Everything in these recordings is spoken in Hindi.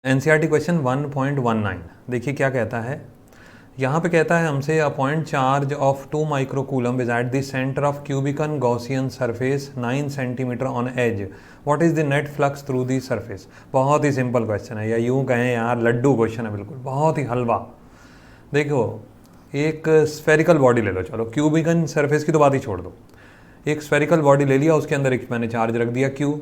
एनसीईआरटी क्वेश्चन 1.19 देखिए क्या कहता है। यहाँ पे कहता है हमसे a point charge of 2 microcoulomb is at the centre of cubical Gaussian surface 9 centimetre on edge, what is the net flux through the surface. बहुत ही सिंपल क्वेश्चन है, या यूँ कहें यार लड्डू क्वेश्चन है, बिल्कुल बहुत ही हलवा। देखो एक स्फेरिकल बॉडी ले लो, चलो क्यूबिकन सरफेस की तो बात ही छोड़ दो, एक स्फेरिकल बॉडी ले लिया, उसके अंदर एक मैंने चार्ज रख दिया क्यू।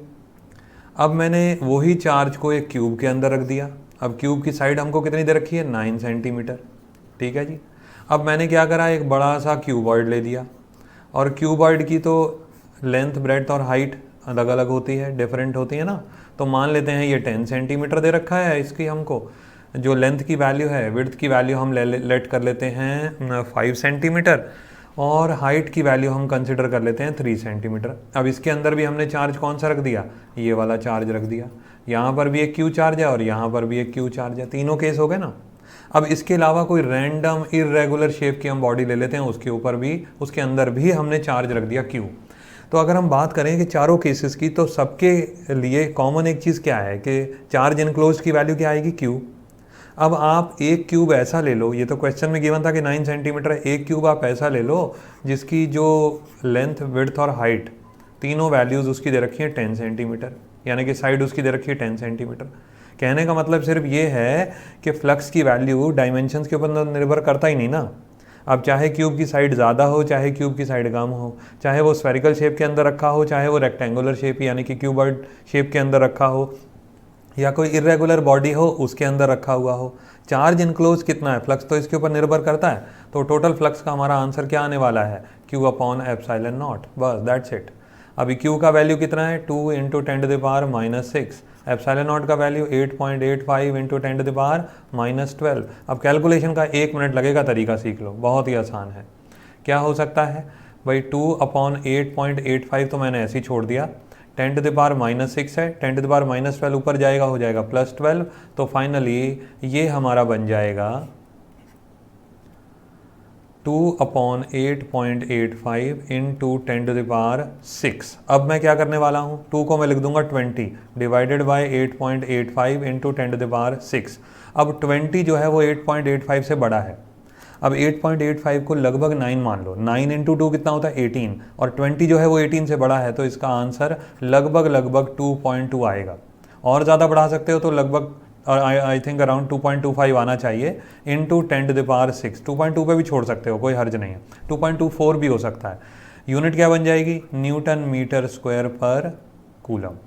अब मैंने वही चार्ज को एक क्यूब के अंदर रख दिया। अब क्यूब की साइड हमको कितनी दे रखी है, 9 सेंटीमीटर, ठीक है जी। अब मैंने क्या करा, एक बड़ा सा क्यूबॉइड ले दिया, और क्यूबॉइड की तो लेंथ ब्रेड्थ और हाइट अलग अलग होती है, डिफरेंट होती है ना। तो मान लेते हैं ये 10 सेंटीमीटर दे रखा है, इसकी हमको जो लेंथ की वैल्यू है, विड्थ की वैल्यू हम लेट कर लेते हैं 5 सेंटीमीटर, और हाइट की वैल्यू हम कंसिडर कर लेते हैं 3 सेंटीमीटर। अब इसके अंदर भी हमने चार्ज कौन सा रख दिया, ये वाला चार्ज रख दिया। यहाँ पर भी एक क्यू चार्ज है और यहाँ पर भी एक क्यू चार्ज है, तीनों केस हो गए ना। अब इसके अलावा कोई रैंडम इर्रेगुलर शेप की हम बॉडी ले लेते हैं, उसके ऊपर भी, उसके अंदर भी हमने चार्ज रख दिया क्यू। तो अगर हम बात करें कि चारों केसेस की, तो सबके लिए कॉमन एक चीज़ क्या है कि चार्ज इनक्लोज की वैल्यू क्या आएगी, क्यू। अब आप एक क्यूब ऐसा ले लो, ये तो क्वेश्चन में गिवन था कि 9 सेंटीमीटर है, एक क्यूब आप ऐसा ले लो जिसकी जो लेंथ विड्थ और हाइट तीनों वैल्यूज़ उसकी दे रखी है 10 सेंटीमीटर, यानी कि साइड उसकी दे रखी है 10 सेंटीमीटर। कहने का मतलब सिर्फ ये है कि फ्लक्स की वैल्यू डायमेंशंस के ऊपर निर्भर करता ही नहीं ना। अब चाहे क्यूब की साइड ज़्यादा हो, चाहे क्यूब की साइड कम हो, चाहे वो स्फेरिकल शेप के अंदर रखा हो, चाहे वो रेक्टेंगुलर शेप यानी कि क्यूबॉइड शेप के अंदर रखा हो, या कोई इरेगुलर बॉडी हो उसके अंदर रखा हुआ हो, चार्ज इनक्लोज कितना है, फ्लक्स तो इसके ऊपर निर्भर करता है। तो टोटल फ्लक्स का हमारा आंसर क्या आने वाला है, Q अपॉन एप्सिलॉन नॉट, बस दैट्स इट। अभी Q का वैल्यू कितना है, 2 इंटू 10⁻⁻6, एप्सिलॉन नॉट का वैल्यू 8.85 इंटू 10⁻12। अब कैलकुलेशन का 1 मिनट लगेगा, तरीका सीख लो, बहुत ही आसान है। क्या हो सकता है भाई, 2 अपॉन 8.85 तो मैंने ऐसे ही छोड़ दिया, 10⁻⁻6 है, 10⁻12 ऊपर जाएगा, हो जाएगा +12, तो फाइनली ये हमारा बन जाएगा 2 अपॉन 8.85 इंटू 10⁻6। अब मैं क्या करने वाला हूँ, 2 को मैं लिख दूंगा 20 डिवाइडेड बाय 8.85 इंटू 10⁻6। अब 20 जो है वो 8.85 से बड़ा है। अब 8.85 को लगभग 9 मान लो, 9 इंटू 2 कितना होता है 18, और 20 जो है वो 18 से बड़ा है, तो इसका आंसर लगभग 2.2 आएगा। और ज़्यादा बढ़ा सकते हो तो लगभग आई थिंक अराउंड 2.25 आना चाहिए इंटू 10⁻6। 2.2 पे भी छोड़ सकते हो, कोई हर्ज नहीं है, 2.24 भी हो सकता है। यूनिट क्या बन जाएगी, न्यूटन मीटर स्क्वायर पर कूलम।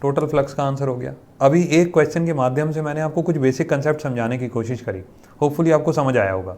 टोटल फ्लक्स का आंसर हो गया। अभी एक क्वेश्चन के माध्यम से मैंने आपको कुछ बेसिक कंसेप्ट समझाने की कोशिश करी, होपफुली आपको समझ आया होगा।